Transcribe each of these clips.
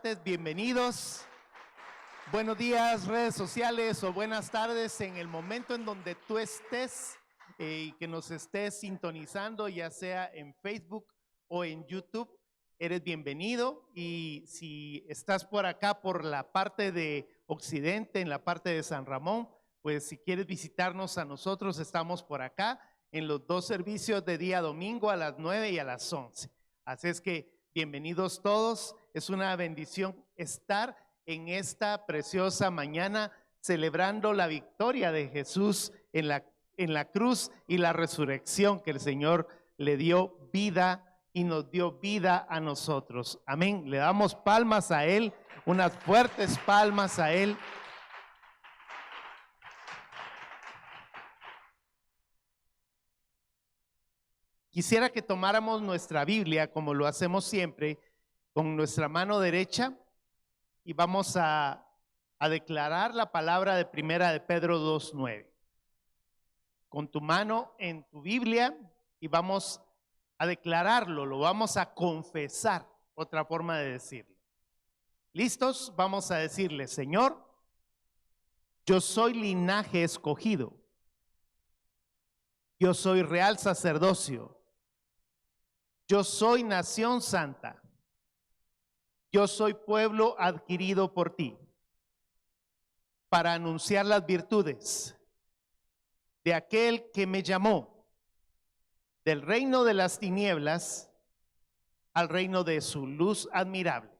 martes, bienvenidos. Buenos días, redes sociales, o buenas tardes en el momento en donde tú estés y que nos estés sintonizando, ya sea en Facebook o en YouTube. Eres bienvenido, y si estás por acá, por la parte de Occidente, en la parte de San Ramón, pues si quieres visitarnos a nosotros, estamos por acá en los dos servicios de día domingo a las 9 y a las 11. Así es que bienvenidos todos. Es una bendición estar en esta preciosa mañana celebrando la victoria de Jesús en la cruz y la resurrección, que el Señor le dio vida y nos dio vida a nosotros. Amén. Le damos palmas a Él, unas fuertes palmas a Él. Quisiera que tomáramos nuestra Biblia, como lo hacemos siempre, con nuestra mano derecha, y vamos a declarar la palabra de Primera de Pedro 2:9. Con tu mano en tu Biblia, y vamos a declararlo, lo vamos a confesar, otra forma de decirlo. ¿Listos? Vamos a decirle: Señor, yo soy linaje escogido, yo soy real sacerdocio, yo soy nación santa, yo soy pueblo adquirido por ti, para anunciar las virtudes de aquel que me llamó del reino de las tinieblas al reino de su luz admirable.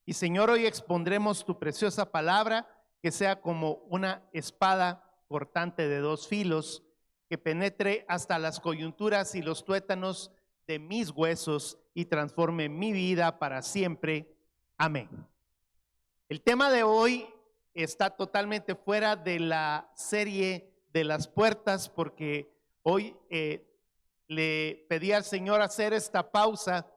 Y Señor, hoy expondremos tu preciosa palabra, que sea como una espada cortante de dos filos, que penetre hasta las coyunturas y los tuétanos de mis huesos y transforme mi vida para siempre. Amén. El tema de hoy está totalmente fuera de la serie de las puertas, porque hoy le pedí al Señor hacer esta pausa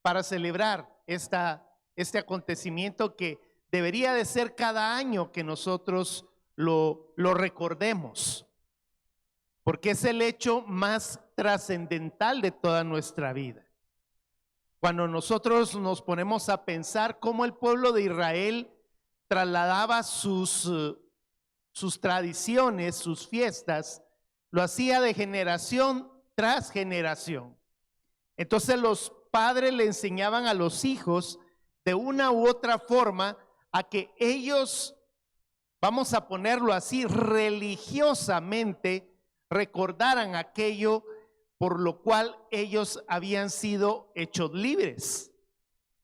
para celebrar este acontecimiento que debería de ser cada año que nosotros lo recordemos, porque es el hecho más trascendental de toda nuestra vida. Cuando nosotros nos ponemos a pensar cómo el pueblo de Israel trasladaba sus tradiciones, sus fiestas, lo hacía de generación tras generación. Entonces los padres le enseñaban a los hijos de una u otra forma a que ellos, vamos a ponerlo así, religiosamente recordaran aquello por lo cual ellos habían sido hechos libres.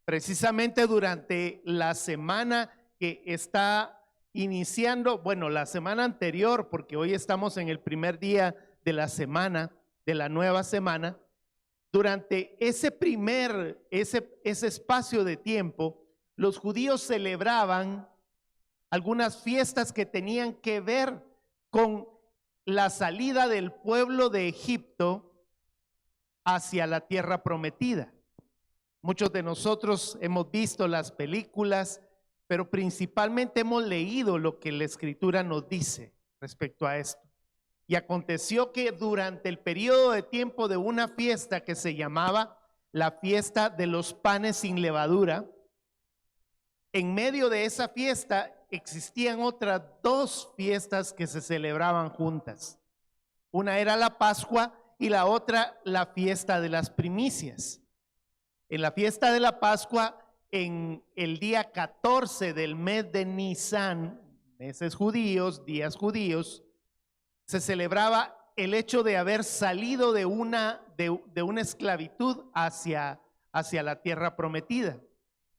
Precisamente durante la semana que está iniciando, bueno, la semana anterior, porque hoy estamos en el primer día de la semana, de la nueva semana, durante ese espacio de tiempo, los judíos celebraban algunas fiestas que tenían que ver con la salida del pueblo de Egipto hacia la tierra prometida. Muchos de nosotros hemos visto las películas, pero principalmente hemos leído lo que la Escritura nos dice respecto a esto. Y aconteció que durante el periodo de tiempo de una fiesta que se llamaba la fiesta de los panes sin levadura, en medio de esa fiesta existían otras dos fiestas que se celebraban juntas. Una era la Pascua y la otra la fiesta de las primicias. En la fiesta de la Pascua, en el día 14 del mes de Nisan, meses judíos, días judíos, se celebraba el hecho de haber salido de una esclavitud hacia la tierra prometida.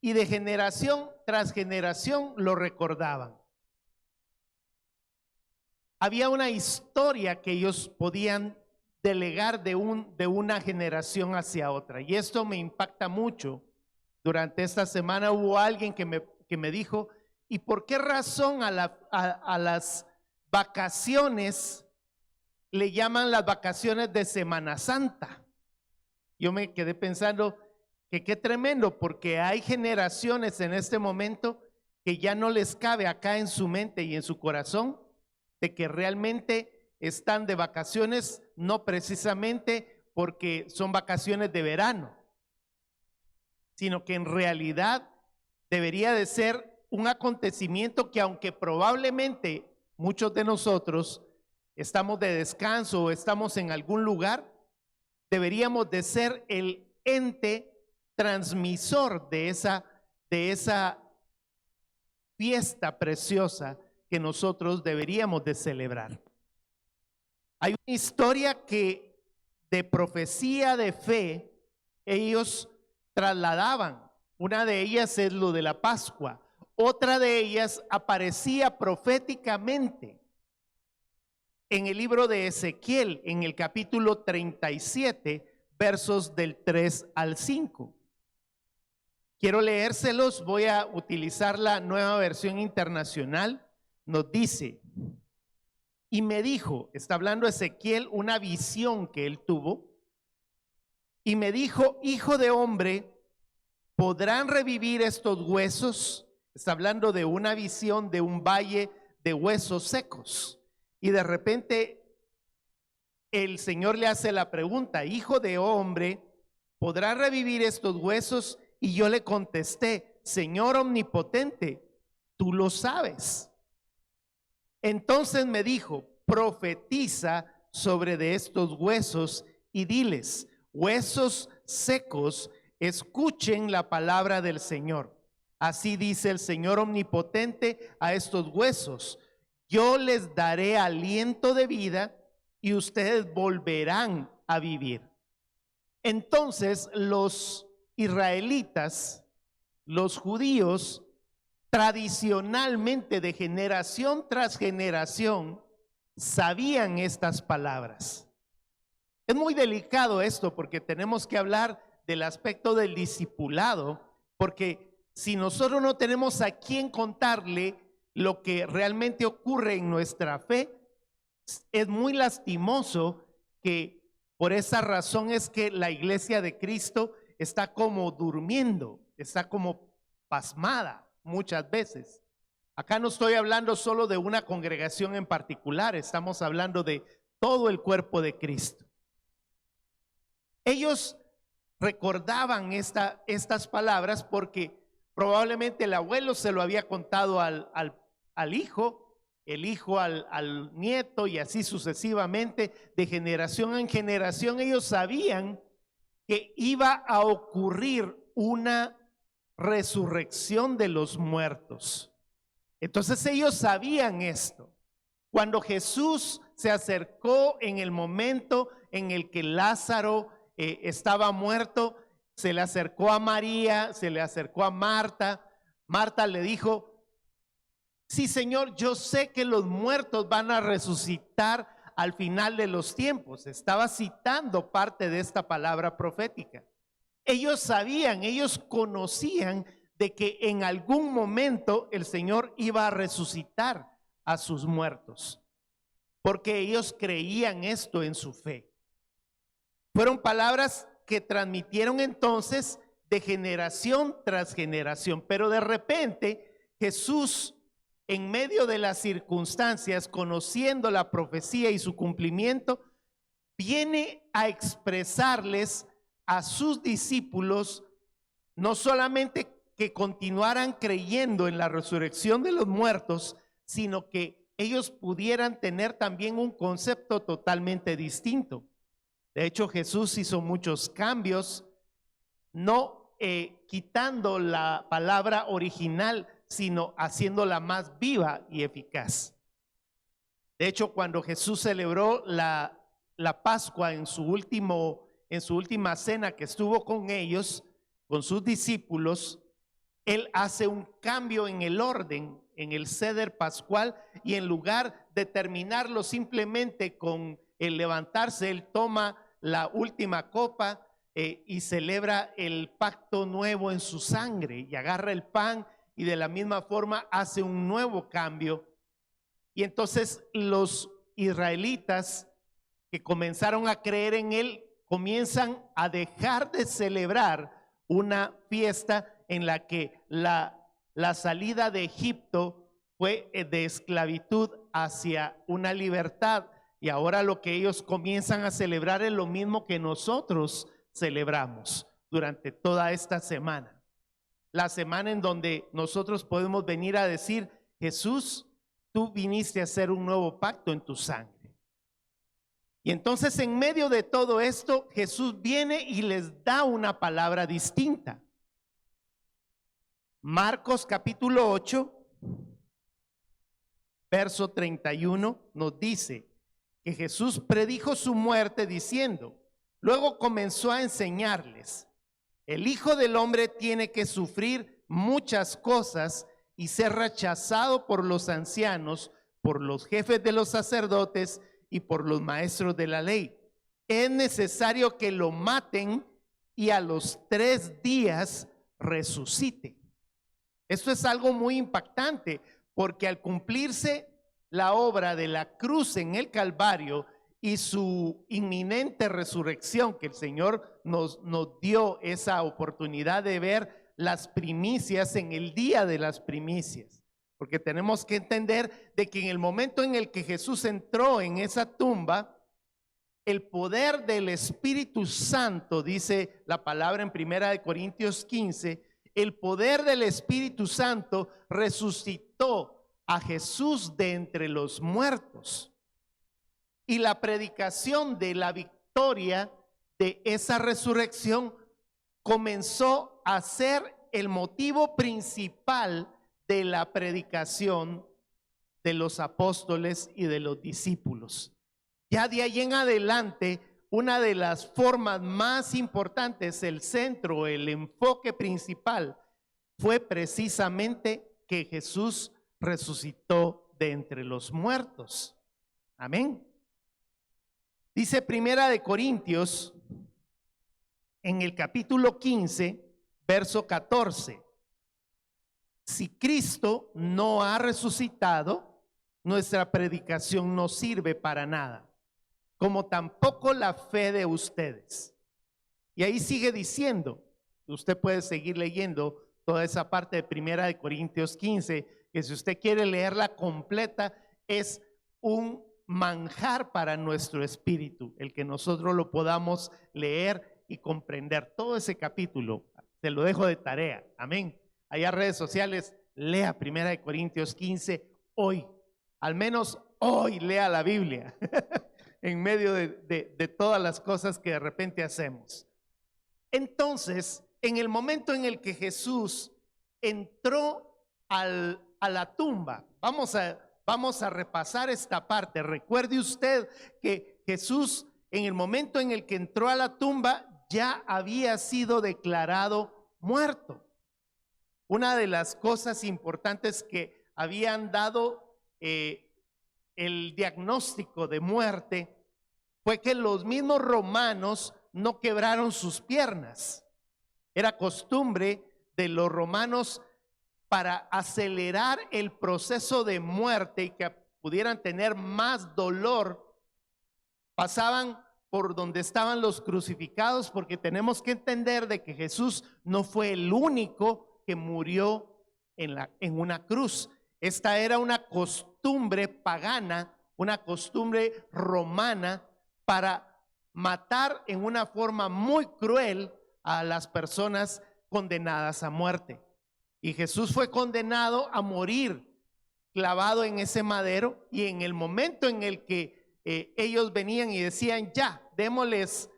Y de generación tras generación lo recordaban. Había una historia que ellos podían delegar de una generación hacia otra, y esto me impacta mucho. Durante esta semana hubo alguien que me dijo: ¿y por qué razón a las vacaciones le llaman las vacaciones de Semana Santa? Yo me quedé pensando que qué tremendo, porque hay generaciones en este momento que ya no les cabe acá en su mente y en su corazón de que realmente están de vacaciones, no precisamente porque son vacaciones de verano, sino que en realidad debería de ser un acontecimiento que, aunque probablemente muchos de nosotros estamos de descanso o estamos en algún lugar, deberíamos de ser el ente transmisor de esa fiesta preciosa que nosotros deberíamos de celebrar. Hay una historia que de profecía de fe ellos trasladaban. Una de ellas es lo de la Pascua. Otra de ellas aparecía proféticamente en el libro de Ezequiel, en el capítulo 37, versos del 3 al 5. Quiero leérselos, voy a utilizar la Nueva Versión Internacional. Nos dice: y me dijo, está hablando Ezequiel, una visión que él tuvo, y me dijo: hijo de hombre, ¿podrán revivir estos huesos? Está hablando de una visión de un valle de huesos secos. Y de repente el Señor le hace la pregunta: hijo de hombre, ¿podrá revivir estos huesos? Y yo le contesté: Señor omnipotente, tú lo sabes. Entonces me dijo: profetiza sobre de estos huesos y diles: huesos secos, escuchen la palabra del Señor. Así dice el Señor omnipotente a estos huesos: yo les daré aliento de vida y ustedes volverán a vivir. Entonces los israelitas, los judíos, tradicionalmente de generación tras generación, sabían estas palabras. Es muy delicado esto porque tenemos que hablar del aspecto del discipulado, porque si nosotros no tenemos a quién contarle lo que realmente ocurre en nuestra fe, es muy lastimoso que por esa razón es que la iglesia de Cristo está como durmiendo, está como pasmada muchas veces. Acá no estoy hablando solo de una congregación en particular, estamos hablando de todo el cuerpo de Cristo. Ellos recordaban estas palabras porque probablemente el abuelo se lo había contado al hijo, el hijo al nieto, y así sucesivamente, de generación en generación. Ellos sabían que iba a ocurrir una resurrección de los muertos. Entonces ellos sabían esto. Cuando Jesús se acercó en el momento en el que Lázaro estaba muerto, se le acercó a María, se le acercó a Marta. Marta le dijo: sí, Señor, yo sé que los muertos van a resucitar al final de los tiempos. Estaba citando parte de esta palabra profética. Ellos sabían, ellos conocían de que en algún momento el Señor iba a resucitar a sus muertos, porque ellos creían esto en su fe. Fueron palabras que transmitieron entonces de generación tras generación, pero de repente Jesús, en medio de las circunstancias, conociendo la profecía y su cumplimiento, viene a expresarles a sus discípulos no solamente que continuaran creyendo en la resurrección de los muertos, sino que ellos pudieran tener también un concepto totalmente distinto. De hecho, Jesús hizo muchos cambios, no quitando la palabra original, sino haciéndola más viva y eficaz. De hecho, cuando Jesús celebró la Pascua en su última cena que estuvo con ellos, con sus discípulos, él hace un cambio en el orden, en el ceder pascual, y en lugar de terminarlo simplemente con el levantarse, él toma la última copa y celebra el pacto nuevo en su sangre, y agarra el pan y de la misma forma hace un nuevo cambio. Y entonces los israelitas que comenzaron a creer en él comienzan a dejar de celebrar una fiesta en la que la salida de Egipto fue de esclavitud hacia una libertad, y ahora lo que ellos comienzan a celebrar es lo mismo que nosotros celebramos durante toda esta semana. la semana en donde nosotros podemos venir a decir: Jesús, tú viniste a hacer un nuevo pacto en tu sangre. Y entonces, en medio de todo esto, Jesús viene y les da una palabra distinta. Marcos capítulo 8, verso 31 nos dice que Jesús predijo su muerte diciendo, luego comenzó a enseñarles: el Hijo del Hombre tiene que sufrir muchas cosas y ser rechazado por los ancianos, por los jefes de los sacerdotes y por los maestros de la ley. Es necesario que lo maten y a los 3 días resucite. Esto es algo muy impactante, porque al cumplirse la obra de la cruz en el Calvario y su inminente resurrección, que el Señor nos dio esa oportunidad de ver las primicias en el día de las primicias. Porque tenemos que entender de que en el momento en el que Jesús entró en esa tumba, el poder del Espíritu Santo, dice la palabra en 1 Corintios 15, el poder del Espíritu Santo resucitó a Jesús de entre los muertos. Y la predicación de la victoria de esa resurrección comenzó a ser el motivo principal de la predicación de los apóstoles y de los discípulos. Ya de ahí en adelante, una de las formas más importantes, el centro, el enfoque principal, fue precisamente que Jesús resucitó de entre los muertos. Amén. Dice 1 Corintios, en el capítulo 15, verso 14. Si Cristo no ha resucitado, nuestra predicación no sirve para nada, como tampoco la fe de ustedes. Y ahí sigue diciendo, usted puede seguir leyendo toda esa parte de 1 Corintios 15, que si usted quiere leerla completa, es un manjar para nuestro espíritu, el que nosotros lo podamos leer y comprender. Todo ese capítulo, se lo dejo de tarea, amén. Allá redes sociales, lea 1 Corintios 15 hoy, al menos hoy lea la Biblia en medio de todas las cosas que de repente hacemos. Entonces, en el momento en el que Jesús entró a la tumba, vamos a repasar esta parte. Recuerde usted que Jesús, en el momento en el que entró a la tumba, ya había sido declarado muerto. Una de las cosas importantes que habían dado el diagnóstico de muerte fue que los mismos romanos no quebraron sus piernas. Era costumbre de los romanos, para acelerar el proceso de muerte y que pudieran tener más dolor, pasaban por donde estaban los crucificados, porque tenemos que entender de que Jesús no fue el único que murió en una cruz. Esta era una costumbre pagana, una costumbre romana, para matar en una forma muy cruel a las personas condenadas a muerte. Y Jesús fue condenado a morir clavado en ese madero, y en el momento en el que ellos venían y decían, ya, démosles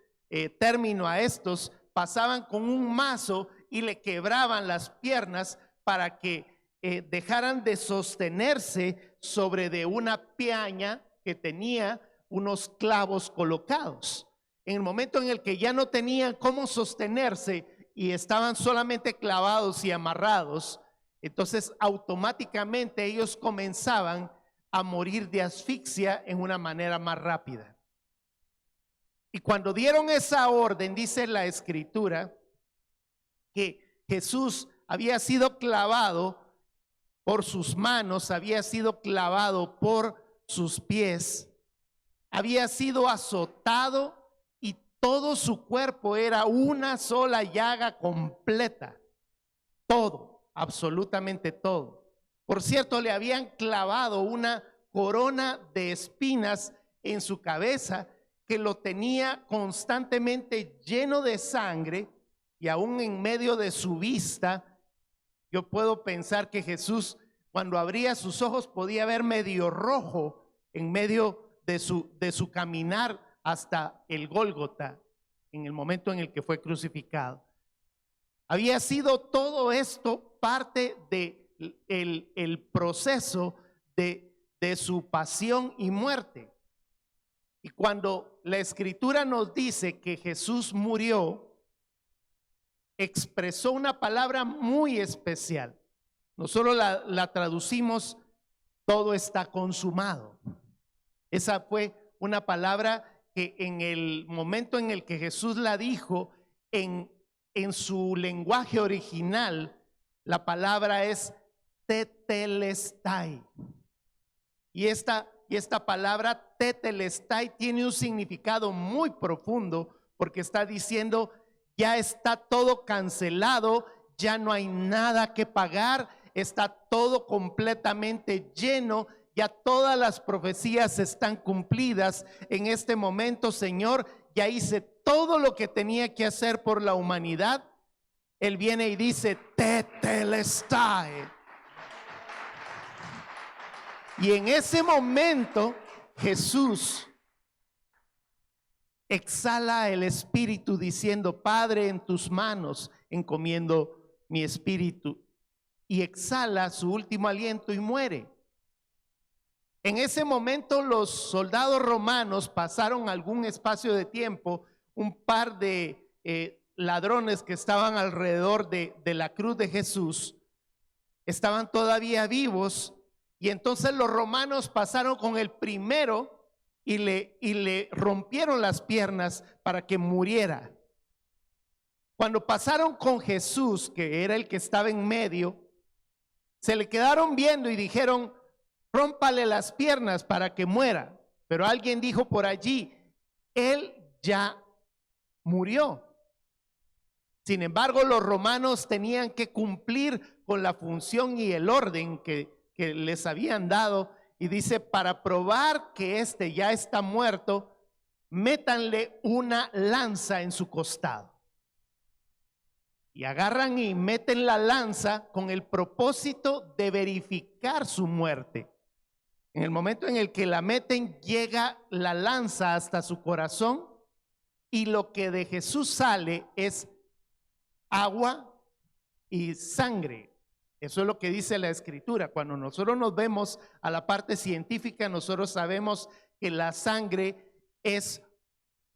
término a estos, pasaban con un mazo y le quebraban las piernas para que dejaran de sostenerse sobre de una peña que tenía unos clavos colocados. En el momento en el que ya no tenían cómo sostenerse y estaban solamente clavados y amarrados, entonces automáticamente ellos comenzaban a morir de asfixia en una manera más rápida. Y cuando dieron esa orden, dice la escritura que Jesús había sido clavado por sus manos, había sido clavado por sus pies, había sido azotado y todo su cuerpo era una sola llaga completa. Todo, absolutamente todo. Por cierto, le habían clavado una corona de espinas en su cabeza que lo tenía constantemente lleno de sangre, y aún en medio de su vista Yo puedo pensar que Jesús, cuando abría sus ojos, podía ver medio rojo en medio de su caminar hasta el Gólgota, en el momento en el que fue crucificado. Había sido todo esto parte de el proceso de su pasión y muerte. Y cuando la Escritura nos dice que Jesús murió, expresó una palabra muy especial. Nosotros la traducimos: todo está consumado. Esa fue una palabra que en el momento en el que Jesús la dijo, en su lenguaje original, la palabra es tetelestai. Y esta palabra tetelestai tiene un significado muy profundo, porque está diciendo: ya está todo cancelado, ya no hay nada que pagar, está todo completamente lleno, ya todas las profecías están cumplidas. En este momento, Señor, ya hice todo lo que tenía que hacer por la humanidad. Él viene y dice: tetelestai. Y en ese momento Jesús exhala el espíritu diciendo: Padre, en tus manos encomiendo mi espíritu. Y exhala su último aliento y muere. En ese momento los soldados romanos pasaron algún espacio de tiempo, un par de ladrones que estaban alrededor de la cruz de Jesús, estaban todavía vivos, y entonces los romanos pasaron con el primero y le rompieron las piernas para que muriera. Cuando pasaron con Jesús, que era el que estaba en medio, se le quedaron viendo y dijeron: rómpale las piernas para que muera. Pero alguien dijo por allí: él ya murió. Sin embargo, los romanos tenían que cumplir con la función y el orden que les habían dado, y dice: para probar que este ya está muerto, métanle una lanza en su costado. Y agarran y meten la lanza con el propósito de verificar su muerte. En el momento en el que la meten, llega la lanza hasta su corazón, y lo que de Jesús sale es agua y sangre. Eso es lo que dice la Escritura. Cuando nosotros nos vemos a la parte científica, nosotros sabemos que la sangre es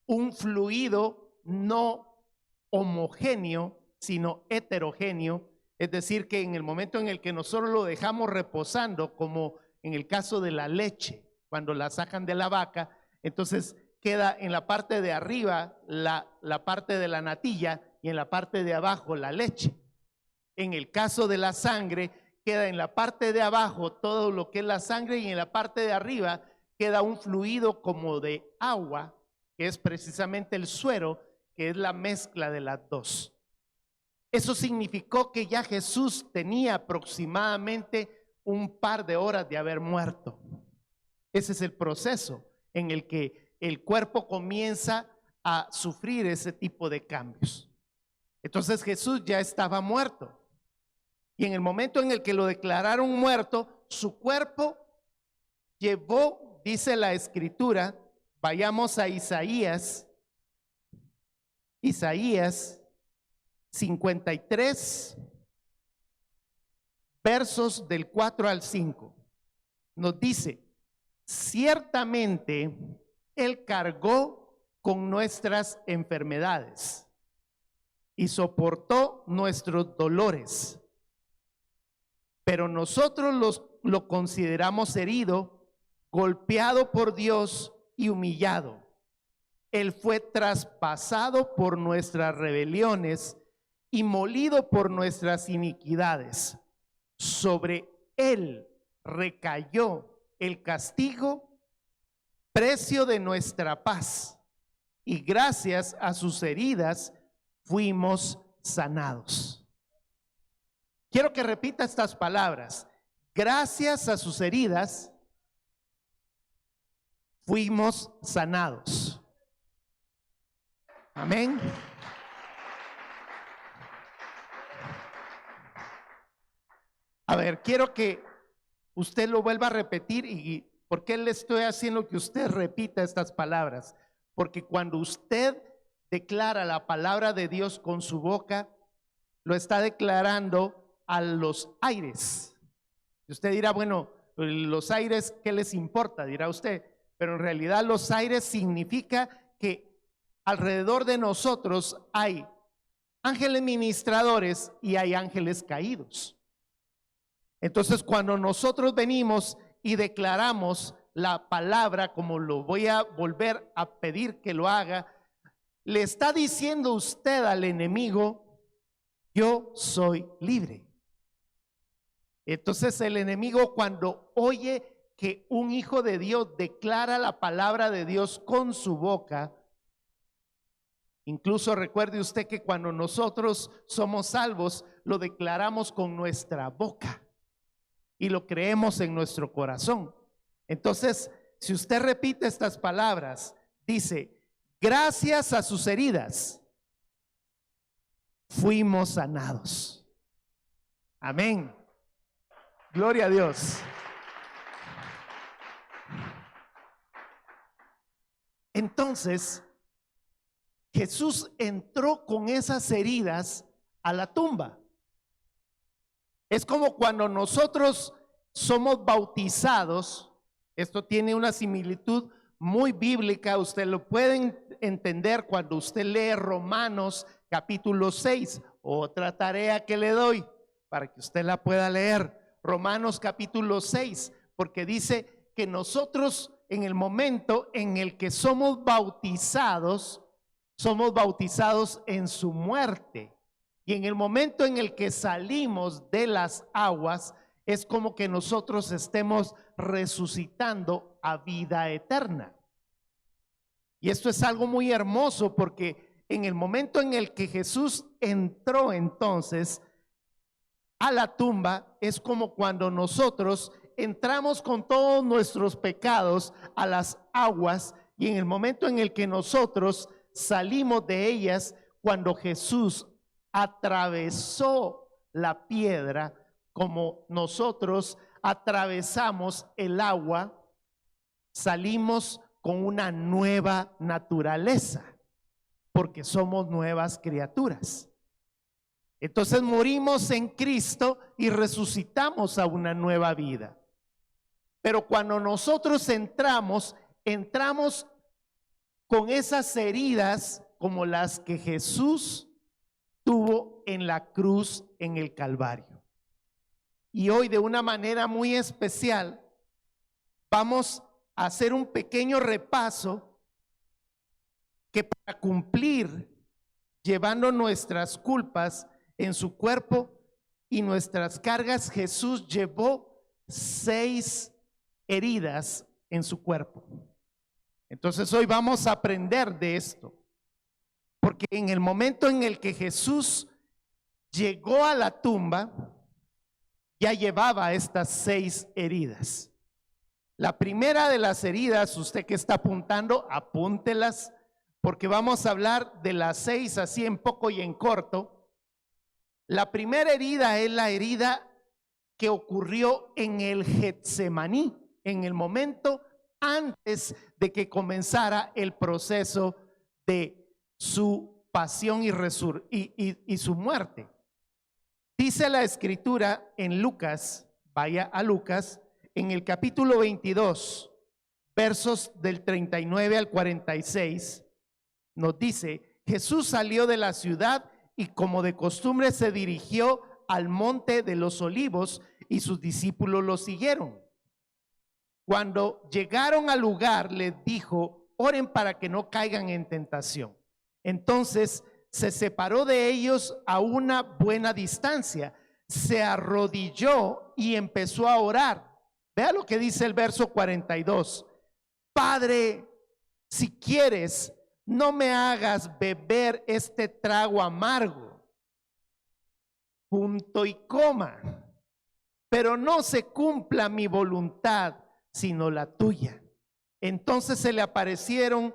un fluido no homogéneo, sino heterogéneo. Es decir, que en el momento en el que nosotros lo dejamos reposando, como en el caso de la leche, cuando la sacan de la vaca, entonces queda en la parte de arriba la parte de la natilla, y en la parte de abajo la leche. En el caso de la sangre, queda en la parte de abajo todo lo que es la sangre, y en la parte de arriba queda un fluido como de agua, que es precisamente el suero, que es la mezcla de las dos. Eso significó que ya Jesús tenía aproximadamente un par de horas de haber muerto. Ese es el proceso en el que el cuerpo comienza a sufrir ese tipo de cambios. Entonces Jesús ya estaba muerto, y en el momento en el que lo declararon muerto, su cuerpo llevó, dice la Escritura, vayamos a Isaías 53, versos del 4 al 5, nos dice: ciertamente Él cargó con nuestras enfermedades y soportó nuestros dolores, pero nosotros lo consideramos herido, golpeado por Dios y humillado. Él fue traspasado por nuestras rebeliones y molido por nuestras iniquidades. Sobre Él recayó el castigo, precio de nuestra paz, y gracias a sus heridas fuimos sanados. Quiero que repita estas palabras: gracias a sus heridas fuimos sanados. Amén. A ver, quiero que usted lo vuelva a repetir. ¿Y por qué le estoy haciendo que usted repita estas palabras? Porque cuando usted declara la palabra de Dios con su boca, lo está declarando a los aires. Y usted dirá, bueno, los aires, ¿qué les importa? Dirá usted. Pero en realidad los aires significa que alrededor de nosotros hay ángeles ministradores y hay ángeles caídos. Entonces, cuando nosotros venimos y declaramos la palabra, como lo voy a volver a pedir que lo haga, le está diciendo usted al enemigo: yo soy libre. Entonces el enemigo, cuando oye que un hijo de Dios declara la palabra de Dios con su boca, incluso recuerde usted que cuando nosotros somos salvos, lo declaramos con nuestra boca y lo creemos en nuestro corazón. Entonces, si usted repite estas palabras, dice: gracias a sus heridas fuimos sanados. Amén. Gloria a Dios. Entonces, Jesús entró con esas heridas a la tumba. Es como cuando nosotros somos bautizados. Esto tiene una similitud muy bíblica. Usted lo puede entender cuando usted lee Romanos capítulo 6. Otra tarea que le doy para que usted la pueda leer. Romanos capítulo 6, porque dice que nosotros, en el momento en el que somos bautizados en su muerte. Y en el momento en el que salimos de las aguas, es como que nosotros estemos resucitando a vida eterna. Y esto es algo muy hermoso, porque en el momento en el que Jesús entró entonces a la tumba, es como cuando nosotros entramos con todos nuestros pecados a las aguas, y en el momento en el que nosotros salimos de ellas, cuando Jesús atravesó la piedra, como nosotros atravesamos el agua, salimos con una nueva naturaleza, porque somos nuevas criaturas. Entonces morimos en Cristo y resucitamos a una nueva vida. Pero cuando nosotros entramos con esas heridas como las que Jesús tuvo en la cruz en el Calvario. Y hoy, de una manera muy especial, vamos a hacer un pequeño repaso que, para cumplir llevando nuestras culpas en su cuerpo y nuestras cargas, Jesús llevó 6 heridas en su cuerpo. Entonces hoy vamos a aprender de esto, porque en el momento en el que Jesús llegó a la tumba, ya llevaba estas 6 heridas. La primera de las heridas, usted que está apuntando, apúntelas, porque vamos a hablar de las 6 así en poco y en corto. La primera herida es la herida que ocurrió en el Getsemaní, en el momento antes de que comenzara el proceso de su pasión y su muerte. Dice la escritura en Lucas, vaya a Lucas, en el capítulo 22, versos del 39 al 46, nos dice: Jesús salió de la ciudad y, como de costumbre, se dirigió al monte de los olivos, y sus discípulos lo siguieron. Cuando llegaron al lugar, les dijo: oren para que no caigan en tentación. Entonces se separó de ellos a una buena distancia, se arrodilló y empezó a orar. Vea lo que dice el verso 42: Padre, si quieres, no me hagas beber este trago amargo. Punto y coma. Pero no se cumpla mi voluntad, sino la tuya. Entonces se le apareció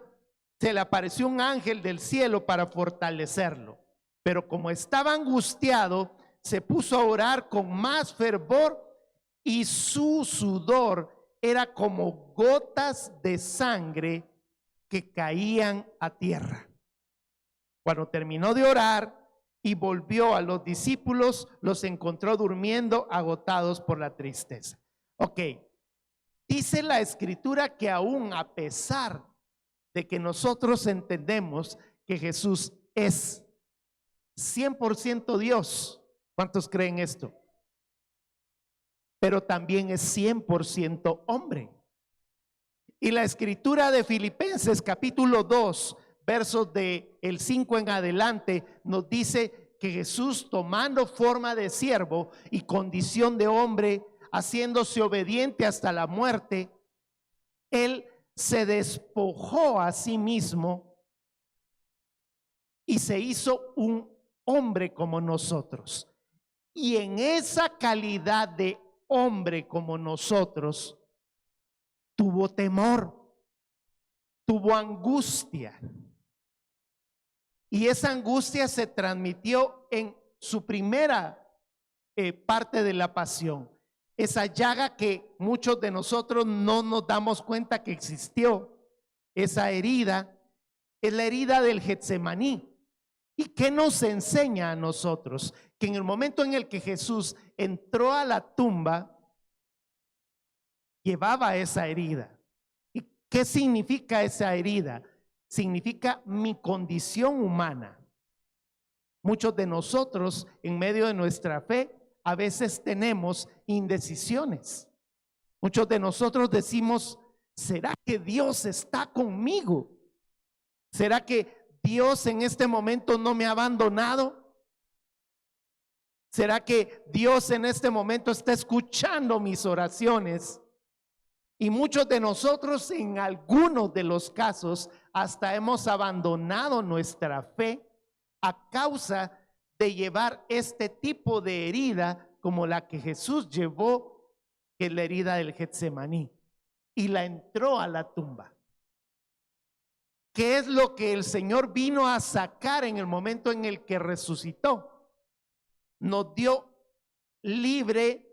un ángel del cielo para fortalecerlo. Pero como estaba angustiado, se puso a orar con más fervor y su sudor era como gotas de sangre que caían a tierra. Cuando terminó de orar y volvió a los discípulos, los encontró durmiendo, agotados por la tristeza. Ok, dice la escritura que aún a pesar de que nosotros entendemos que Jesús es 100% Dios, ¿cuántos creen esto? Pero también es 100% hombre. Y la escritura de Filipenses capítulo 2, versos del 5 en adelante, nos dice que Jesús, tomando forma de siervo y condición de hombre, haciéndose obediente hasta la muerte, él se despojó a sí mismo y se hizo un hombre como nosotros. Y en esa calidad de hombre como nosotros, tuvo temor, tuvo angustia. Y esa angustia se transmitió en su primera parte de la pasión. Esa llaga que muchos de nosotros no nos damos cuenta que existió. Esa herida es la herida del Getsemaní. ¿Y qué nos enseña a nosotros? Que en el momento en el que Jesús entró a la tumba, llevaba esa herida. ¿Y qué significa esa herida? Significa mi condición humana. Muchos de nosotros, en medio de nuestra fe, a veces tenemos indecisiones. Muchos de nosotros decimos, ¿será que Dios está conmigo? ¿Será que Dios en este momento no me ha abandonado? ¿Será que Dios en este momento está escuchando mis oraciones? Y muchos de nosotros en algunos de los casos hasta hemos abandonado nuestra fe a causa de llevar este tipo de herida como la que Jesús llevó, que es la herida del Getsemaní, y la entró a la tumba. ¿Qué es lo que el Señor vino a sacar en el momento en el que resucitó? Nos dio libre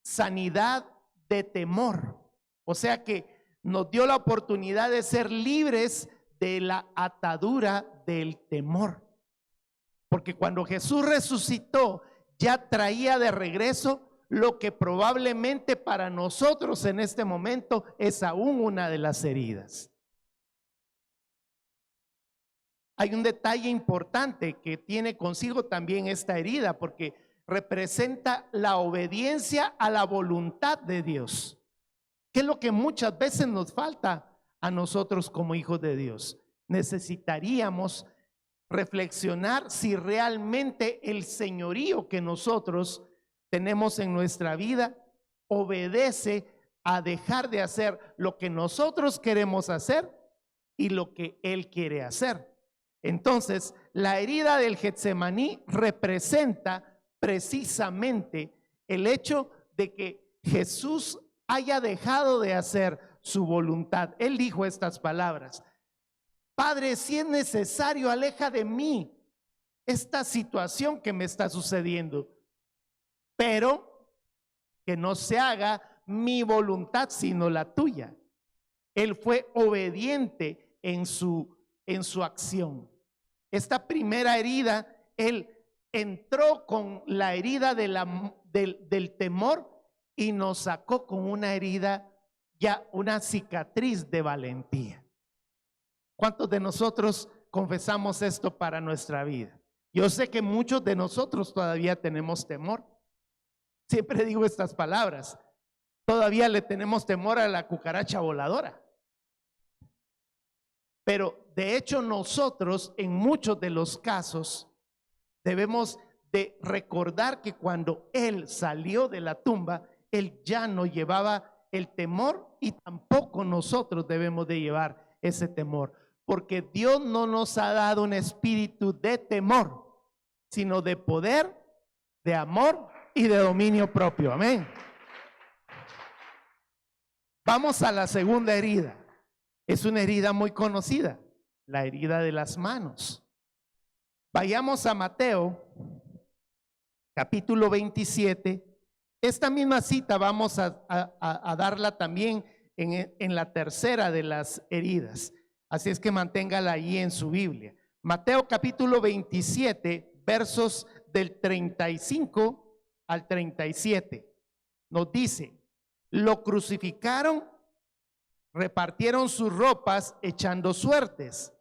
sanidad de temor. O sea que nos dio la oportunidad de ser libres de la atadura del temor. Porque cuando Jesús resucitó, ya traía de regreso lo que probablemente para nosotros en este momento es aún una de las heridas. Hay un detalle importante que tiene consigo también esta herida, porque representa la obediencia a la voluntad de Dios, que es lo que muchas veces nos falta a nosotros como hijos de Dios. Necesitaríamos reflexionar si realmente el señorío que nosotros tenemos en nuestra vida obedece a dejar de hacer lo que nosotros queremos hacer y lo que Él quiere hacer. Entonces, la herida del Getsemaní representa precisamente el hecho de que Jesús haya dejado de hacer su voluntad. Él dijo estas palabras: Padre, si es necesario, aleja de mí esta situación que me está sucediendo, pero que no se haga mi voluntad sino la tuya. Él fue obediente en su acción. Esta primera herida, él entró con la herida del temor y nos sacó con una herida, ya una cicatriz de valentía. ¿Cuántos de nosotros confesamos esto para nuestra vida? Yo sé que muchos de nosotros todavía tenemos temor. Siempre digo estas palabras: todavía le tenemos temor a la cucaracha voladora. Pero de hecho nosotros en muchos de los casos debemos de recordar que cuando Él salió de la tumba, Él ya no llevaba el temor, y tampoco nosotros debemos de llevar ese temor, porque Dios no nos ha dado un espíritu de temor, sino de poder, de amor y de dominio propio. Amén. Vamos a la segunda herida. Es una herida muy conocida, la herida de las manos. Vayamos a Mateo capítulo 27. Esta misma cita vamos a darla también en la tercera de las heridas. Así es que manténgala ahí en su Biblia. Mateo capítulo 27, versos del 35 al 37. Nos dice: lo crucificaron, repartieron sus ropas echando suertes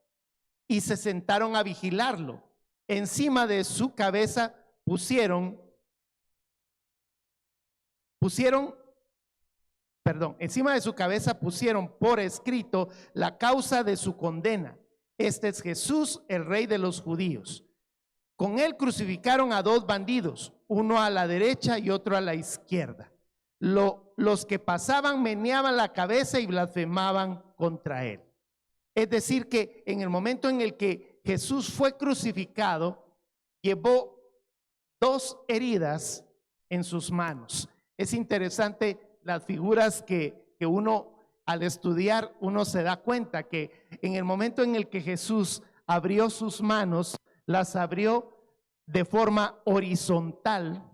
y se sentaron a vigilarlo. Encima de su cabeza encima de su cabeza pusieron por escrito la causa de su condena. Este es Jesús, el Rey de los judíos. Con él crucificaron a dos bandidos, uno a la derecha y otro a la izquierda. Los que pasaban meneaban la cabeza y blasfemaban contra él. Es decir, que en el momento en el que Jesús fue crucificado, llevó dos heridas en sus manos. Es interesante las figuras que uno al estudiar, uno se da cuenta que en el momento en el que Jesús abrió sus manos, las abrió de forma horizontal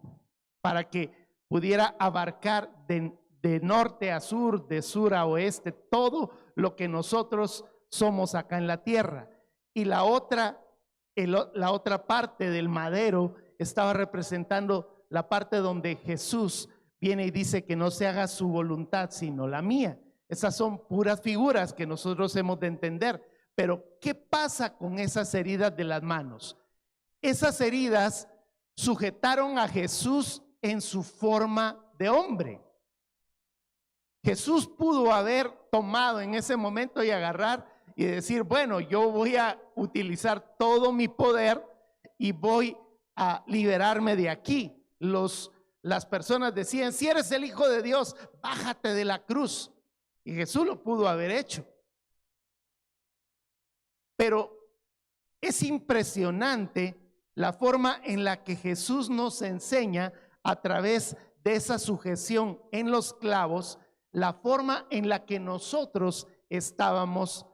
para que pudiera abarcar de norte a sur, de sur a oeste, todo lo que nosotros somos acá en la tierra. Y la otra parte del madero estaba representando la parte donde Jesús viene y dice que no se haga su voluntad sino la mía. Esas son puras figuras que nosotros hemos de entender. Pero ¿qué pasa con esas heridas de las manos? Esas heridas sujetaron a Jesús en su forma de hombre. Jesús pudo haber tomado en ese momento y agarrar y decir: bueno, yo voy a utilizar todo mi poder y voy a liberarme de aquí. Las personas decían: si eres el Hijo de Dios, bájate de la cruz. Y Jesús lo pudo haber hecho. Pero es impresionante la forma en la que Jesús nos enseña a través de esa sujeción en los clavos, la forma en la que nosotros estábamos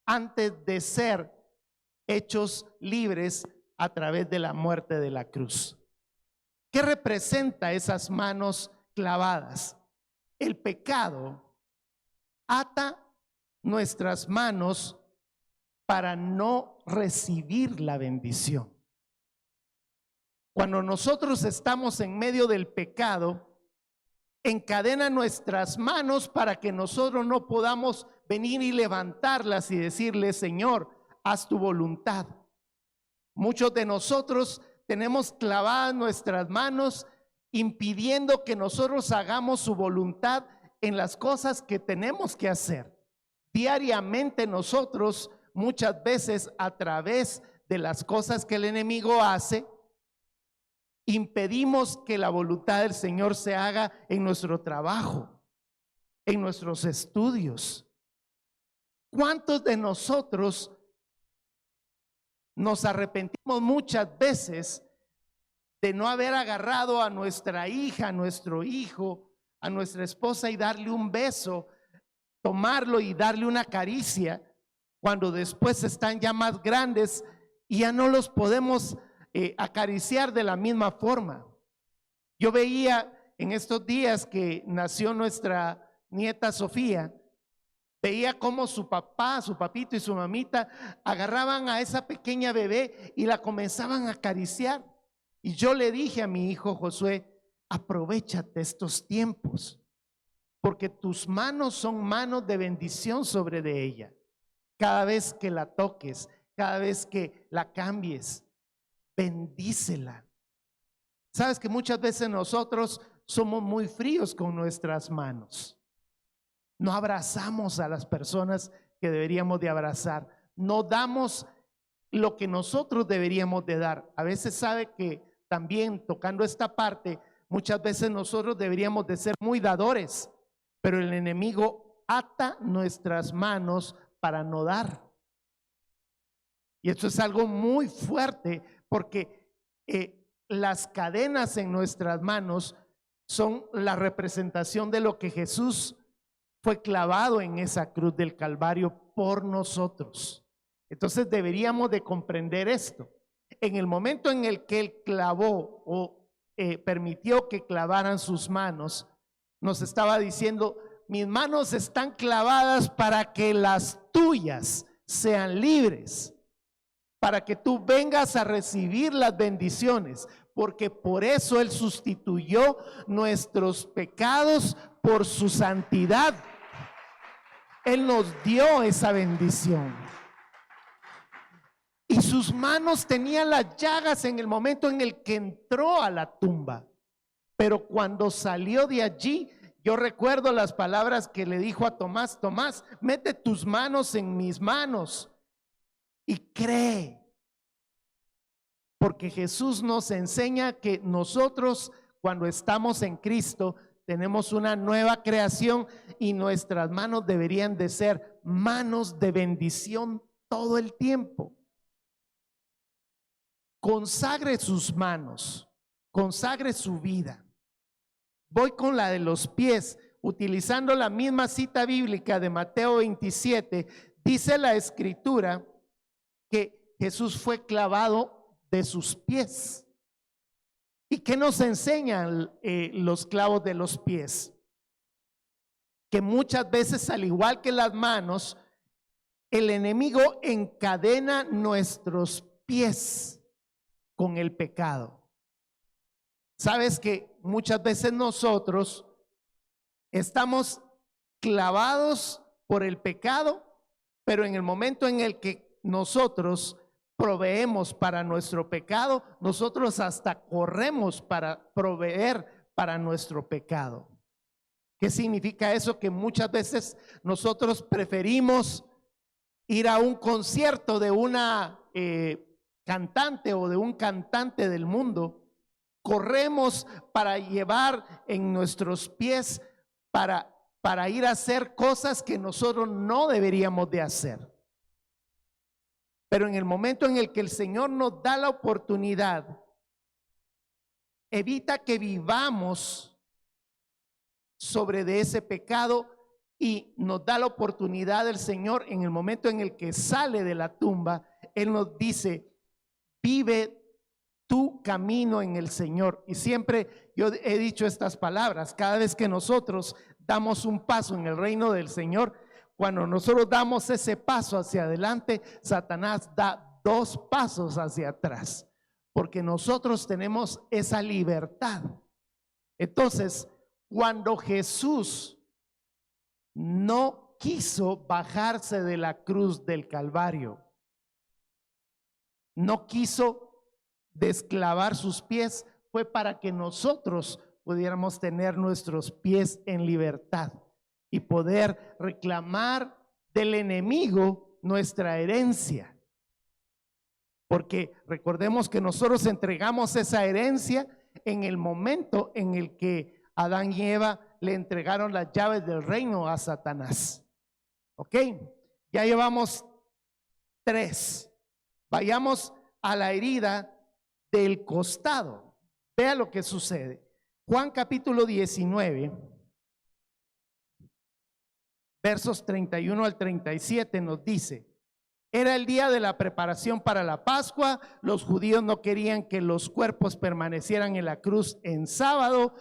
antes de ser hechos libres a través de la muerte de la cruz. ¿Qué representa esas manos clavadas? El pecado ata nuestras manos para no recibir la bendición. Cuando nosotros estamos en medio del pecado, encadena nuestras manos para que nosotros no podamos venir y levantarlas y decirle: Señor, haz tu voluntad. Muchos de nosotros tenemos clavadas nuestras manos, impidiendo que nosotros hagamos su voluntad en las cosas que tenemos que hacer. Diariamente nosotros, muchas veces a través de las cosas que el enemigo hace, impedimos que la voluntad del Señor se haga en nuestro trabajo, en nuestros estudios. ¿Cuántos de nosotros nos arrepentimos muchas veces de no haber agarrado a nuestra hija, a nuestro hijo, a nuestra esposa y darle un beso, tomarlo y darle una caricia, cuando después están ya más grandes y ya no los podemos acariciar de la misma forma? Yo veía en estos días que nació nuestra nieta Sofía, veía cómo su papá, su papito y su mamita agarraban a esa pequeña bebé y la comenzaban a acariciar. Y yo le dije a mi hijo Josué: aprovéchate estos tiempos, porque tus manos son manos de bendición sobre de ella. Cada vez que la toques, cada vez que la cambies, bendícela. Sabes que muchas veces nosotros somos muy fríos con nuestras manos. No abrazamos a las personas que deberíamos de abrazar. No damos lo que nosotros deberíamos de dar. A veces sabe que también, tocando esta parte, muchas veces nosotros deberíamos de ser muy dadores, pero el enemigo ata nuestras manos para no dar. Y esto es algo muy fuerte, porque las cadenas en nuestras manos son la representación de lo que Jesús fue clavado en esa cruz del Calvario por nosotros. Entonces deberíamos de comprender esto. En el momento en el que Él clavó o permitió que clavaran sus manos, nos estaba diciendo: mis manos están clavadas para que las tuyas sean libres, para que tú vengas a recibir las bendiciones, porque por eso Él sustituyó nuestros pecados por su santidad. Él nos dio esa bendición. Y sus manos tenían las llagas en el momento en el que entró a la tumba. Pero cuando salió de allí, yo recuerdo las palabras que le dijo a Tomás: Tomás, mete tus manos en mis manos y cree. Porque Jesús nos enseña que nosotros, cuando estamos en Cristo, tenemos una nueva creación y nuestras manos deberían de ser manos de bendición todo el tiempo. Consagre sus manos, consagre su vida. Voy con la de los pies, utilizando la misma cita bíblica de Mateo 27. Dice la escritura que Jesús fue clavado de sus pies. ¿Y qué nos enseñan los clavos de los pies? Que muchas veces, al igual que las manos, el enemigo encadena nuestros pies con el pecado. Sabes que muchas veces nosotros estamos clavados por el pecado, pero en el momento en el que nosotros proveemos para nuestro pecado, nosotros hasta corremos para proveer para nuestro pecado. ¿Qué significa eso? Que muchas veces nosotros preferimos ir a un concierto de una cantante o de un cantante del mundo. Corremos para llevar en nuestros pies para ir a hacer cosas que nosotros no deberíamos de hacer. Pero en el momento en el que el Señor nos da la oportunidad, evita que vivamos sobre de ese pecado y nos da la oportunidad del Señor. En el momento en el que sale de la tumba, Él nos dice: vive tu camino en el Señor. Y siempre yo he dicho estas palabras: cada vez que nosotros damos un paso en el reino del Señor, cuando nosotros damos ese paso hacia adelante, Satanás da 2 pasos hacia atrás, porque nosotros tenemos esa libertad. Entonces, cuando Jesús no quiso bajarse de la cruz del Calvario, no quiso desclavar sus pies, fue para que nosotros pudiéramos tener nuestros pies en libertad y poder reclamar del enemigo nuestra herencia. Porque recordemos que nosotros entregamos esa herencia en el momento en el que Adán y Eva le entregaron las llaves del reino a Satanás. Ok, ya llevamos 3. Vayamos a la herida del costado. Vea lo que sucede. Juan capítulo 19, versos 31 al 37 nos dice: era el día de la preparación para la Pascua. Los judíos no querían que los cuerpos permanecieran en la cruz en sábado,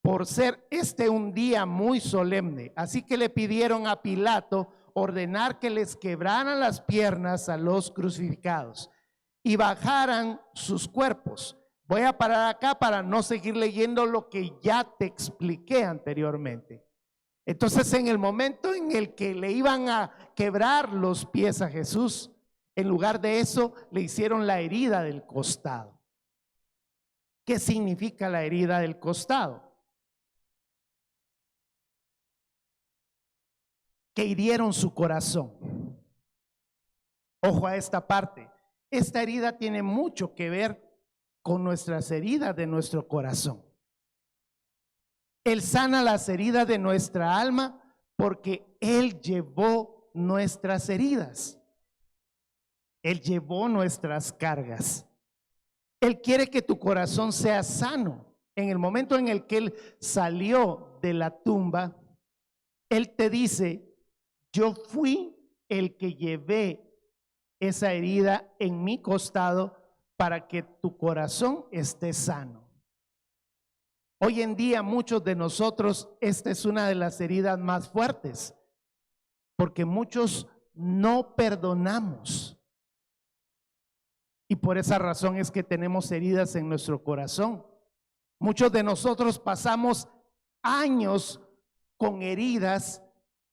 por ser un día muy solemne. Así que le pidieron a Pilato ordenar que les quebraran las piernas a los crucificados y bajaran sus cuerpos. Voy a parar acá para no seguir leyendo lo que ya te expliqué anteriormente. Entonces, en el momento en el que le iban a quebrar los pies a Jesús, en lugar de eso le hicieron la herida del costado. ¿Qué significa la herida del costado? Que hirieron su corazón. Ojo a esta parte. Esta herida tiene mucho que ver con nuestras heridas de nuestro corazón. Él sana las heridas de nuestra alma porque Él llevó nuestras heridas. Él llevó nuestras cargas. Él quiere que tu corazón sea sano. En el momento en el que Él salió de la tumba, Él te dice: yo fui el que llevé esa herida en mi costado para que tu corazón esté sano. Hoy en día muchos de nosotros, esta es una de las heridas más fuertes, porque muchos no perdonamos. Y por esa razón es que tenemos heridas en nuestro corazón. Muchos de nosotros pasamos años con heridas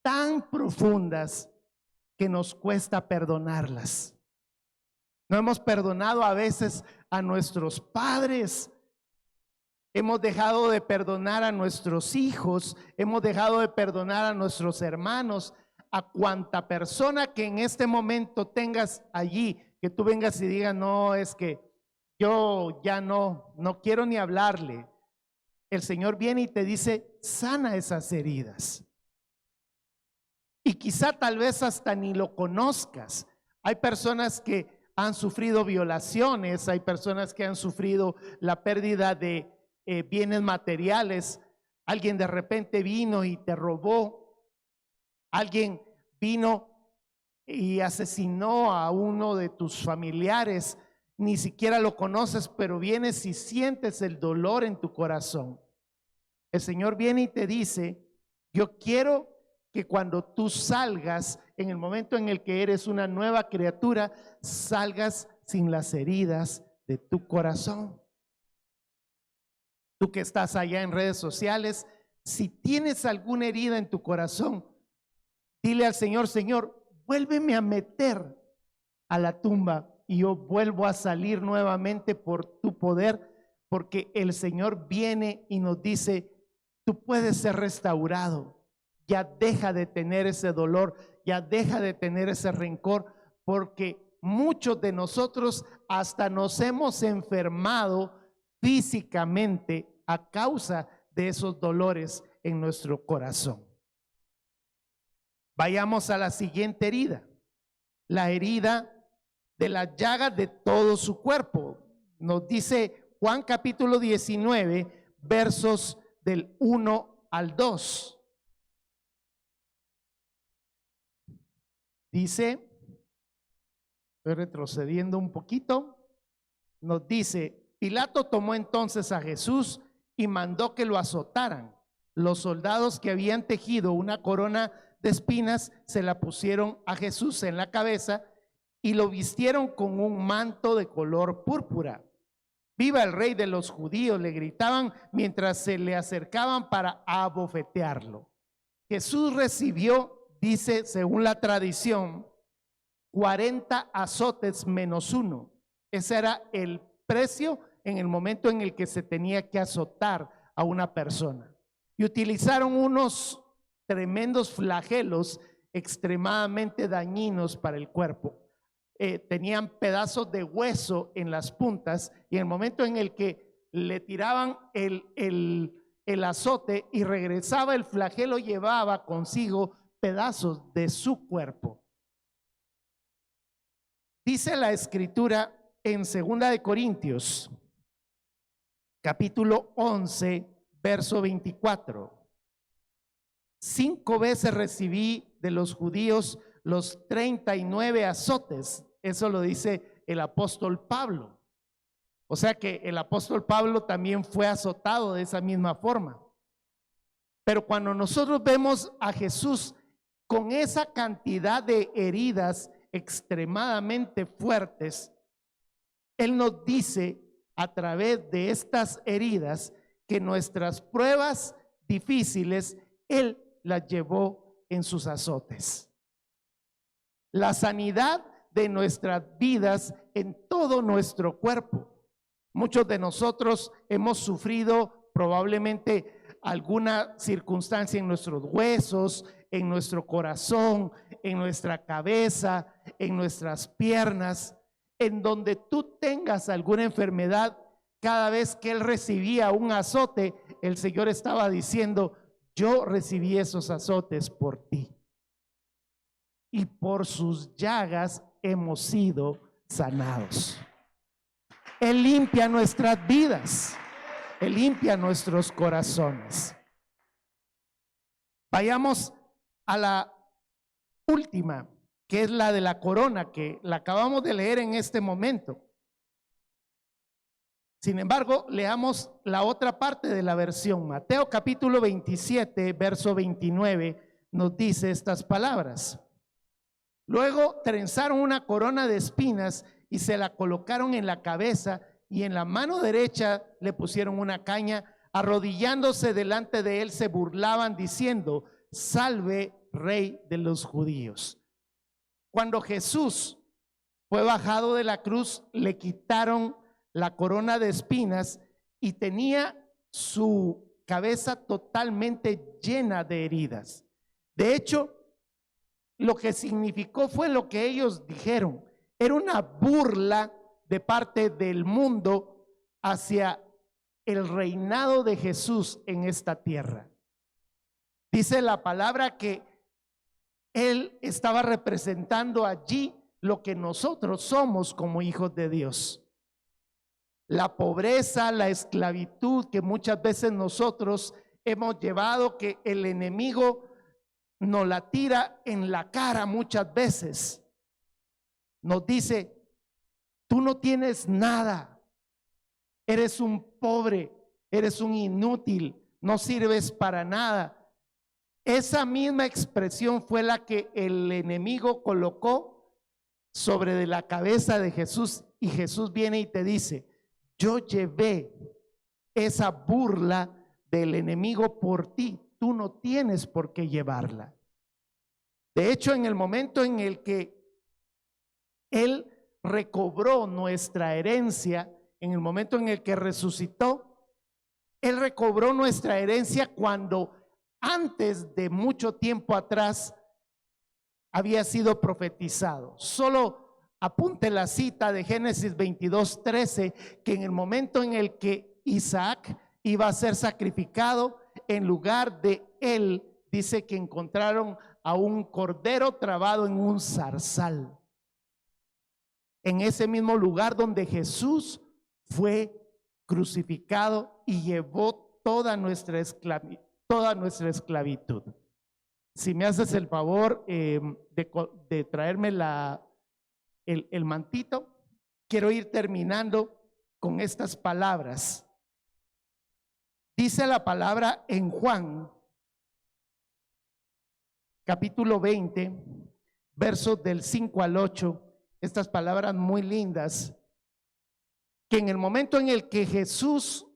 tan profundas que nos cuesta perdonarlas. No hemos perdonado a veces a nuestros padres. Hemos dejado de perdonar a nuestros hijos, hemos dejado de perdonar a nuestros hermanos, a cuanta persona que en este momento tengas allí, que tú vengas y digas, no, es que yo ya no quiero ni hablarle. El Señor viene y te dice, sana esas heridas. Y quizá tal vez hasta ni lo conozcas. Hay personas que han sufrido violaciones, hay personas que han sufrido la pérdida de bienes materiales. Alguien de repente vino y te robó. Alguien vino y asesinó a uno de tus familiares. Ni siquiera lo conoces, pero vienes y sientes el dolor en tu corazón. El Señor viene y te dice, yo quiero que cuando tú salgas, en el momento en el que eres una nueva criatura, salgas sin las heridas de tu corazón. Tú que estás allá en redes sociales, si tienes alguna herida en tu corazón, dile al Señor, Señor, vuélveme a meter a la tumba y yo vuelvo a salir nuevamente por tu poder, porque el Señor viene y nos dice, tú puedes ser restaurado, ya deja de tener ese dolor, ya deja de tener ese rencor, porque muchos de nosotros hasta nos hemos enfermado físicamente a causa de esos dolores en nuestro corazón. Vayamos a la siguiente herida, la herida de la llaga de todo su cuerpo. Nos dice Juan capítulo 19, versos del 1 al 2. Dice, estoy retrocediendo un poquito, nos dice, Pilato tomó entonces a Jesús y mandó que lo azotaran. Los soldados que habían tejido una corona de espinas se la pusieron a Jesús en la cabeza y lo vistieron con un manto de color púrpura. Viva el rey de los judíos, le gritaban mientras se le acercaban para abofetearlo. Jesús recibió, dice según la tradición, 40 azotes menos uno. Ese era el precio en el momento en el que se tenía que azotar a una persona. Y utilizaron unos tremendos flagelos extremadamente dañinos para el cuerpo. Tenían pedazos de hueso en las puntas y en el momento en el que le tiraban el azote y regresaba el flagelo, llevaba consigo pedazos de su cuerpo. Dice la escritura en 2 de Corintios capítulo 11 verso 24. 5 veces recibí de los judíos los 39 azotes. Eso lo dice el apóstol Pablo. O sea que el apóstol Pablo también fue azotado de esa misma forma. Pero cuando nosotros vemos a Jesús con esa cantidad de heridas extremadamente fuertes, Él nos dice a través de estas heridas que nuestras pruebas difíciles, Él las llevó en sus azotes. La sanidad de nuestras vidas en todo nuestro cuerpo. Muchos de nosotros hemos sufrido probablemente alguna circunstancia en nuestros huesos, en nuestro corazón, en nuestra cabeza, en nuestras piernas, en donde tú tengas alguna enfermedad. Cada vez que él recibía un azote, el Señor estaba diciendo, yo recibí esos azotes por ti. Y por sus llagas hemos sido sanados. Él limpia nuestras vidas. Él limpia nuestros corazones. Vayamos a la última, que es la de la corona, que la acabamos de leer en este momento. Sin embargo, leamos la otra parte de la versión. Mateo capítulo 27, verso 29, nos dice estas palabras. Luego trenzaron una corona de espinas y se la colocaron en la cabeza, y en la mano derecha le pusieron una caña. Arrodillándose delante de él, se burlaban diciendo: salve, Rey de los judíos. Cuando Jesús fue bajado de la cruz, le quitaron la corona de espinas y tenía su cabeza totalmente llena de heridas. De hecho, lo que significó fue lo que ellos dijeron. Era una burla de parte del mundo hacia el reinado de Jesús en esta tierra. Dice la palabra que él estaba representando allí lo que nosotros somos como hijos de Dios. La pobreza, la esclavitud que muchas veces nosotros hemos llevado, que el enemigo nos la tira en la cara muchas veces. Nos dice: tú no tienes nada, eres un pobre, eres un inútil, no sirves para nada. Esa misma expresión fue la que el enemigo colocó sobre de la cabeza de Jesús, y Jesús viene y te dice: yo llevé esa burla del enemigo por ti, tú no tienes por qué llevarla. De hecho, en el momento en el que él recobró nuestra herencia, en el momento en el que resucitó, él recobró nuestra herencia cuando antes de mucho tiempo atrás había sido profetizado. Solo apunte la cita de Génesis 22:13, que en el momento en el que Isaac iba a ser sacrificado, en lugar de él, dice que encontraron a un cordero trabado en un zarzal, en ese mismo lugar donde Jesús fue crucificado y llevó toda nuestra esclavitud. Si me haces el favor de traerme el mantito, quiero ir terminando con estas palabras. Dice la palabra en Juan capítulo 20, versos del 5 al 8, estas palabras muy lindas, que en el momento en el que Jesús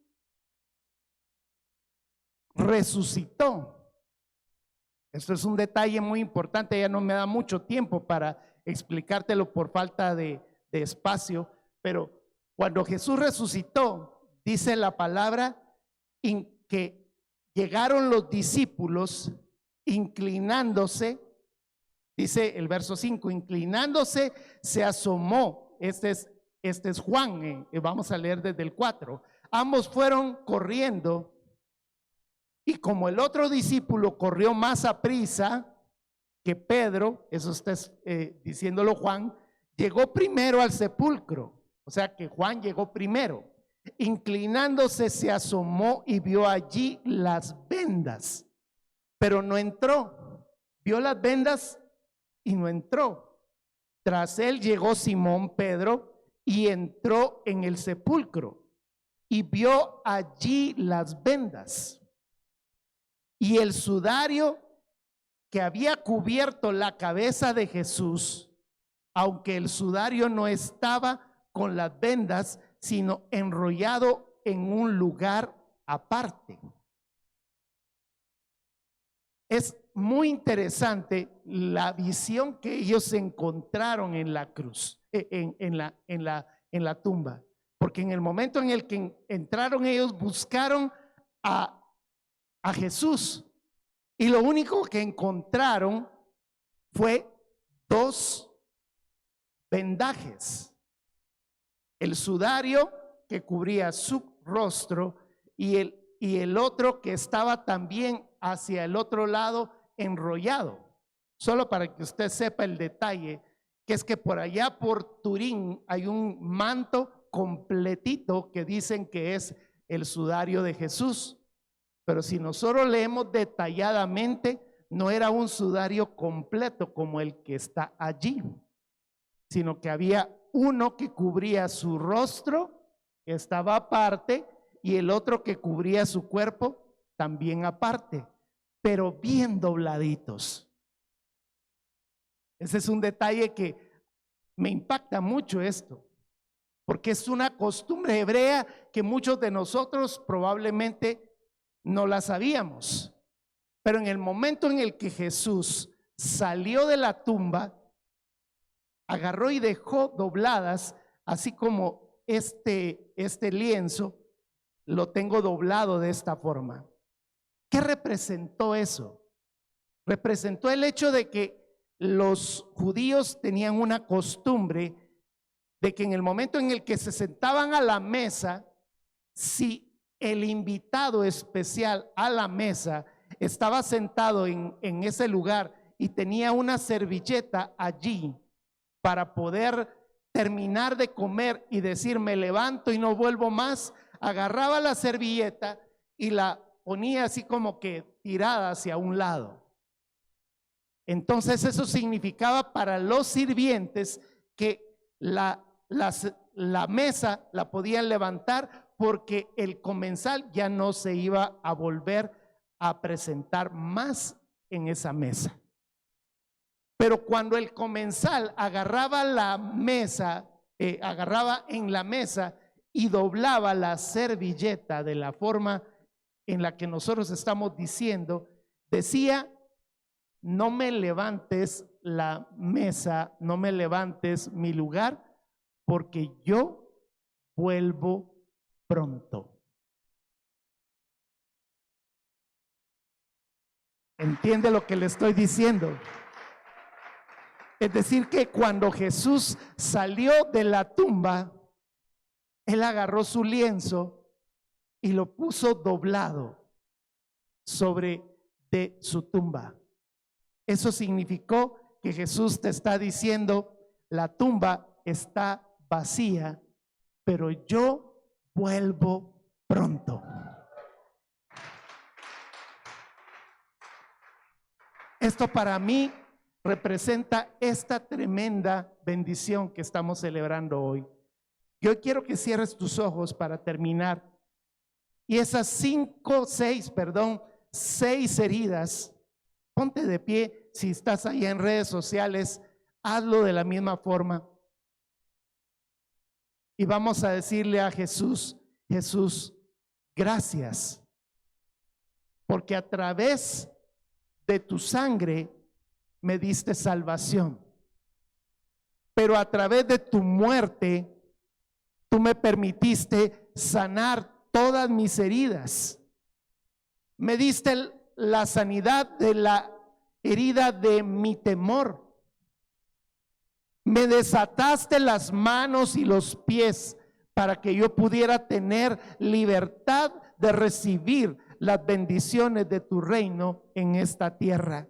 resucitó, esto es un detalle muy importante, ya no me da mucho tiempo para explicártelo por falta de espacio, pero cuando Jesús resucitó, dice la palabra en que llegaron los discípulos inclinándose, dice el verso 5, inclinándose se asomó. Este es Juan, vamos a leer desde el 4. Ambos fueron corriendo, y como el otro discípulo corrió más a prisa que Pedro, eso está diciéndolo Juan, llegó primero al sepulcro. O sea que Juan llegó primero. Inclinándose se asomó y vio allí las vendas, pero no entró. Vio las vendas y no entró. Tras él llegó Simón Pedro y entró en el sepulcro y vio allí las vendas y el sudario que había cubierto la cabeza de Jesús, aunque el sudario no estaba con las vendas, sino enrollado en un lugar aparte. Es muy interesante la visión que ellos encontraron en la cruz, en la tumba, porque en el momento en el que entraron ellos buscaron a Jesús, y lo único que encontraron fue dos vendajes: el sudario que cubría su rostro y el otro que estaba también hacia el otro lado enrollado. Solo para que usted sepa el detalle, que es que por allá por Turín hay un manto completito que dicen que es el sudario de Jesús, pero si nosotros leemos detalladamente, no era un sudario completo como el que está allí, sino que había uno que cubría su rostro que estaba aparte, y el otro que cubría su cuerpo también aparte, pero bien dobladitos. Ese es un detalle que me impacta mucho esto, porque es una costumbre hebrea que muchos de nosotros probablemente no la sabíamos. Pero en el momento en el que Jesús salió de la tumba, agarró y dejó dobladas, así como este lienzo, lo tengo doblado de esta forma. ¿Qué representó eso? Representó el hecho de que los judíos tenían una costumbre de que en el momento en el que se sentaban a la mesa, si el invitado especial a la mesa estaba sentado en ese lugar y tenía una servilleta allí para poder terminar de comer y decir me levanto y no vuelvo más, agarraba la servilleta y la ponía así como que tirada hacia un lado. Entonces eso significaba para los sirvientes que la mesa la podían levantar, porque el comensal ya no se iba a volver a presentar más en esa mesa. Pero cuando el comensal agarraba la mesa, agarraba en la mesa y doblaba la servilleta de la forma en la que nosotros estamos diciendo, decía: no me levantes la mesa, no me levantes mi lugar, porque yo vuelvo pronto. ¿Entiende lo que le estoy diciendo? Es decir, que cuando Jesús salió de la tumba, Él agarró su lienzo y lo puso doblado sobre de su tumba. Eso significó que Jesús te está diciendo: la tumba está vacía, pero yo vuelvo pronto. Esto para mí representa esta tremenda bendición que estamos celebrando hoy. Yo quiero que cierres tus ojos para terminar. Y esas 6 heridas, ponte de pie. Si estás ahí en redes sociales, hazlo de la misma forma. Y vamos a decirle a Jesús: Jesús, gracias, porque a través de tu sangre me diste salvación, pero a través de tu muerte tú me permitiste sanar todas mis heridas. Me diste la sanidad de la herida de mi temor. Me desataste las manos y los pies para que yo pudiera tener libertad de recibir las bendiciones de tu reino en esta tierra.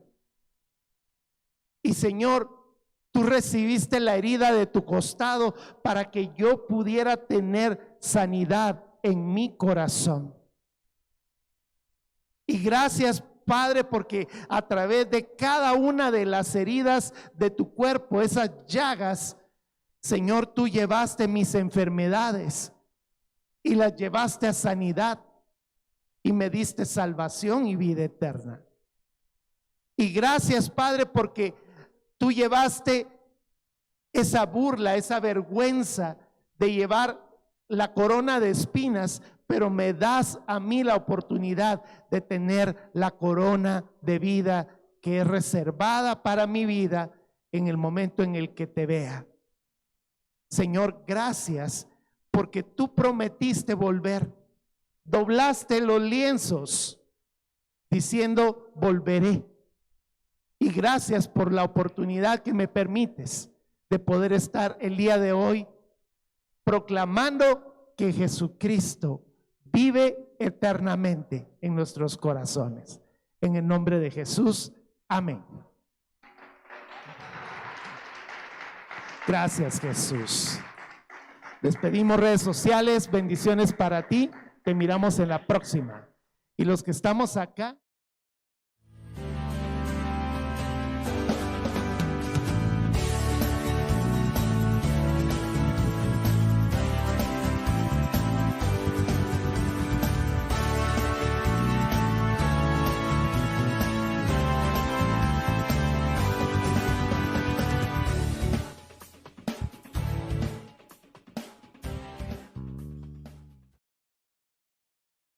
Y Señor, tú recibiste la herida de tu costado para que yo pudiera tener sanidad en mi corazón. Y gracias, Padre, porque a través de cada una de las heridas de tu cuerpo, esas llagas, Señor, tú llevaste mis enfermedades y las llevaste a sanidad y me diste salvación y vida eterna. Y gracias, Padre, porque tú llevaste esa burla, esa vergüenza de llevar la corona de espinas, pero me das a mí la oportunidad de tener la corona de vida que es reservada para mi vida en el momento en el que te vea. Señor, gracias porque tú prometiste volver. Doblaste los lienzos diciendo: volveré. Y gracias por la oportunidad que me permites de poder estar el día de hoy proclamando que Jesucristo vive eternamente en nuestros corazones. En el nombre de Jesús, amén. Gracias, Jesús. Despedimos redes sociales, bendiciones para ti. Te miramos en la próxima. Y los que estamos acá.